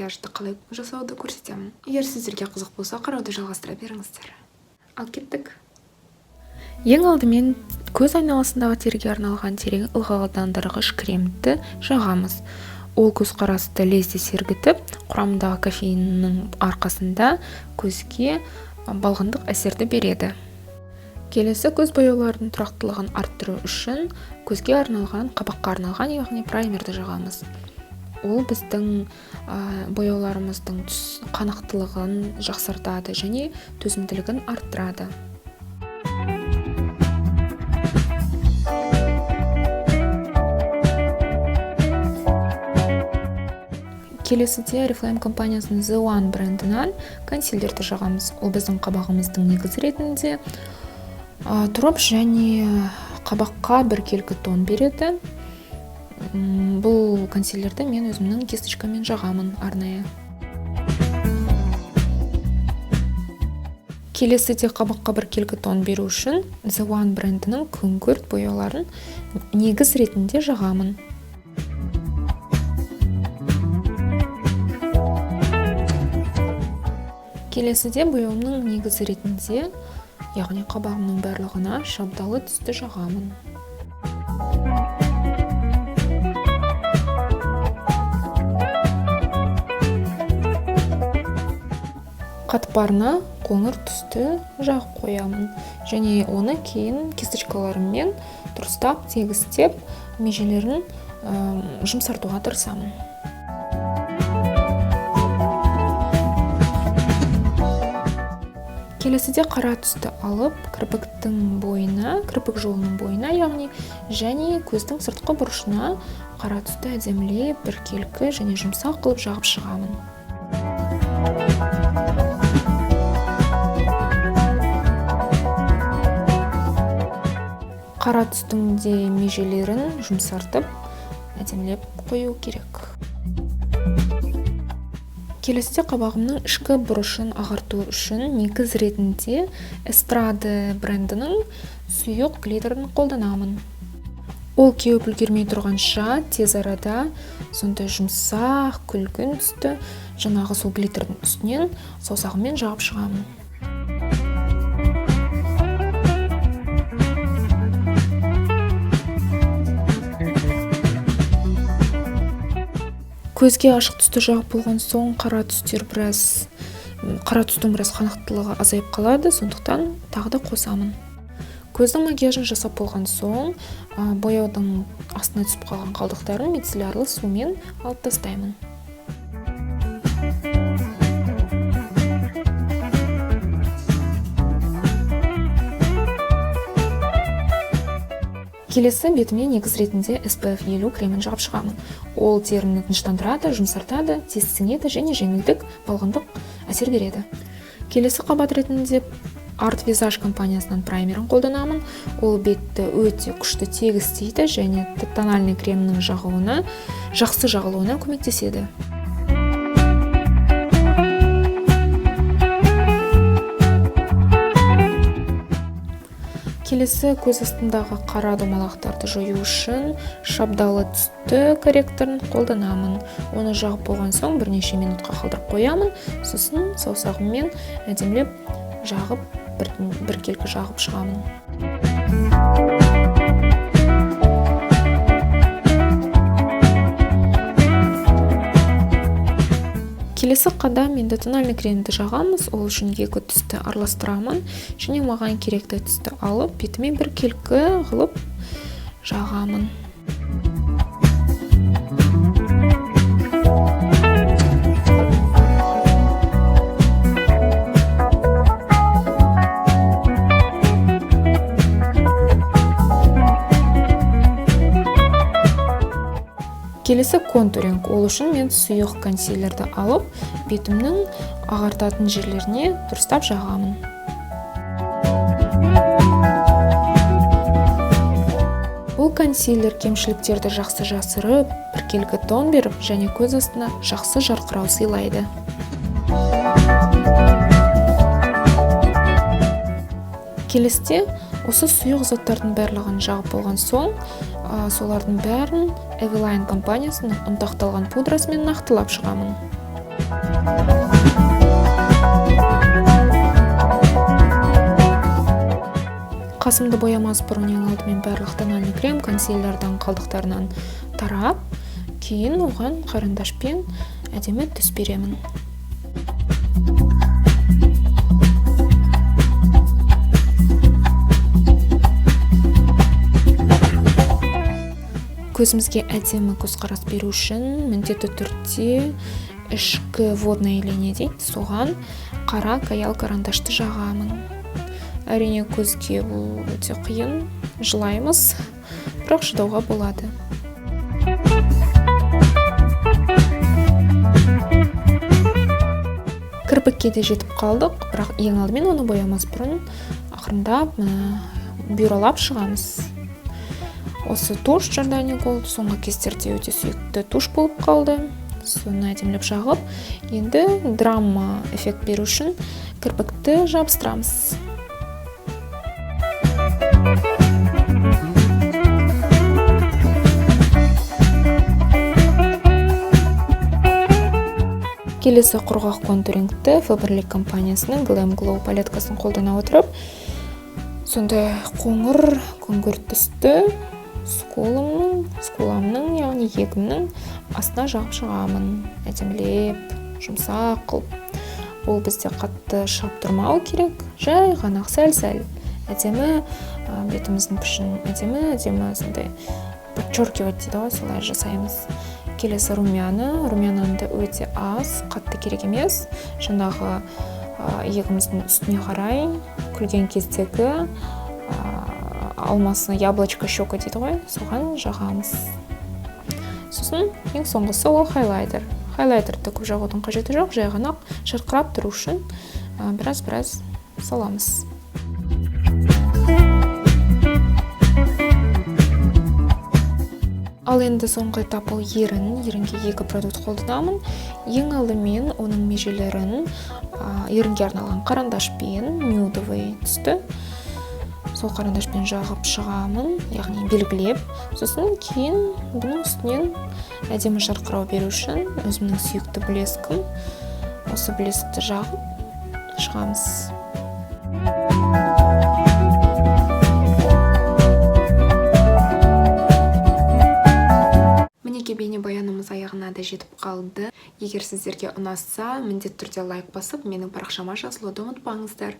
макияжды қалай жасауды көрсетемін. Егер сіздерге қызық болса, қарауды жалғастыра беріңіздер. Ал кеттік. Ең алдымен көз айналасындағы терге арналған терең ылғалдандырғыш кремді жағамыз. Ол көзқарасты лезде сергітіп, құрамындағы кофеиннің арқасында көзге балғындық әсерді береді. Келесі көз бояулардың тұрақтылығын арттыру үшін көзге арналған, қабаққа арналған, яғни праймерді жағамыз. Ол біздің бояуларымыздың түс қанықтылығын жақсартады және төзімділігін арттырады. Келесіде Oriflame компаниясының The One брендінен консилерді жағамыз. Ол біздің қабағымыздың негізі ретінде тұрып және қабаққа біркелкі тон береді. Бұл консилерді мен өзімнің кисточкамен жағамын арнайы. Келесіде қабаққа біркелкі тон беру үшін The One брендінің күңгірт бояуларын негіз ретінде жағамын. Келесіде бояуымның негізі ретінде, яғни қабағымның барлығына шабдалы түсті жағамын. Қатпарына қоңыр түсті жағып қоямын және оны кейін кисточкаларыммен дұрыстап тегістеп межелерін жұмсартуға тырысамын. Келесіде қара түсті алып, кірпіктің бойына, кірпік жолының бойына, яғни және көздің сыртқы бұрышына қара түсті әдемілеп, біркелкі және жұмсақ қылып жағып шығамын. Қара түстің де межелерін жұмсартып, әдемілеп қою керек. Келесіде қабағымның ішкі бұрышын ағарту үшін негіз ретінде Estrade брендінің сұйық глиттерін қолданамын. Ол кеуіп үлгермей тұрғанша тез арада сондай жұмсақ, күлгін түсті жаңағы сол глиттердің үстінен саусағыммен жағып шығамын. Көзге ашық түсті жағып болған соң қара түстің біраз қанықтылығы азайып қалады, сондықтан тағы да қосамын. Көздің макияжын жасап болған соң бояудың астына түсіп қалған қалдықтарын мицеллярлы сумен алып тастаймын. Келесі бетіме негіз ретінде SPF 50 кремін жағып шығамын. Ол теріні тыныштандырады, жұмсартады, тез сіңеді және жеңілдік, балғындық әсер береді. Келесі қабат ретінде Art Visage компаниясынан праймерін қолданамын. Ол бетті өте күшті тегістейді және тональный кремнің жақсы жағылуына көмектеседі. Келесі көз астындағы қара домалақтарды жою үшін шабдалы түсті корректорын қолданамын. Оны жағып болған соң бірнеше минутқа қалдырып қоямын, сосын саусағыммен әдемілеп жағып, біркелкі жағып шығамын. Келесі қадам енді тональный кремді жағамыз, ол үшін екі түсті араластырамын және маған керекті түсті алып, бетіме біркелкі қылып жағамын. Келесі контуринг. Ол үшін мен сұйық консилерді алып, бетімнің ағартатын жерлеріне дұрыстап жағамын. Бұл консилер кемшіліктерді жақсы жасырып, біркелкі тон беріп, және көз астына жақсы жарқырау сыйлайды. Келесте осы сұйық заттардың барлығын жағып болған соң, солардың бәрін Eveline компаниясының ұнтақталған пудрасымен нақтылап шығамын. Қасымды боямас бұрын ең алдымен барлық тональный крем консилердің қалдықтарынан тарап, кейін оған қарындашпен әдемі түс беремін. Көзімізге әдемі көзқарас беру үшін міндетті түрде ішкі водная линия дейді, соған қара каял карандашты жағамын. Әрине көзге бұл өте қиын, жылаймыз, бірақ шыдауға болады. Кірпікке де жетіп қалдық, бірақ ең алдымен оны боямас бұрын ақырындап бюролап шығамыз. Осы туш Giordani Gold соңғы кездерде өте сүйікті туш болып қалды. Соны әдемілеп жағып, енді драма эффект беру үшін кірпікті жабыстырамыз. Келесі құрғақ контурингті Faberlic компаниясының Glam Glow палеткасын қолдана отырып, сондай қоңыр күңгірт түсті скуламның, яғни егімнің астына жағып шығамын. Әдемілеп, жұмсақ қылып. Ол бізде қатты шығып тұрмау керек, жай ғана сәл-сәл. Әдемі бетіміздің пішін, әдемі сондай подчеркивать дейді ғой, солай жасаймыз. Келесі румянамды өте аз, қатты керек емес. Жаңағы егіміздің үстіне қарай, күлген кездегі алмасы яблочко щека дейді ғой, соған жағамыз. Сосын ең соңғысы ол хайлайтер. Хайлайтерді көп жағудың қажеті жоқ, жай ғана жарқырап тұру үшін біраз саламыз. Ал енді соңғы этап ол ерінге екі продукт қолданамын. Ең алдымен оның межелерін ерінге арналған қарындашпен, нюдовый түсті, сол қарындашпен жағып шығамын, яғни белгілеп. Сосын кейін бұның үстінен әдемі жарқырау беру үшін өзімнің сүйікті блескім, осы блескті жағып шығамыз. Бейнебаянымыз аяғына да жетіп қалды. Егер сіздерге ұнаса, міндетті түрде лайк басып, менің парақшама жазылуды ұмытпаңыздар.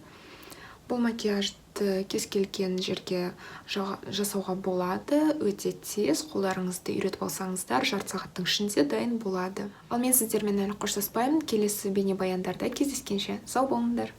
Бұл макияжды кез келген жерге жасауға болады, өте тез. Қолдарыңызды үйретіп алсаңыздар, жарты сағаттың ішінде дайын болады. Ал мен сіздермен әлі қоштаспаймын. Келесі бейнебаяндарда кездескенше сау болыңдар.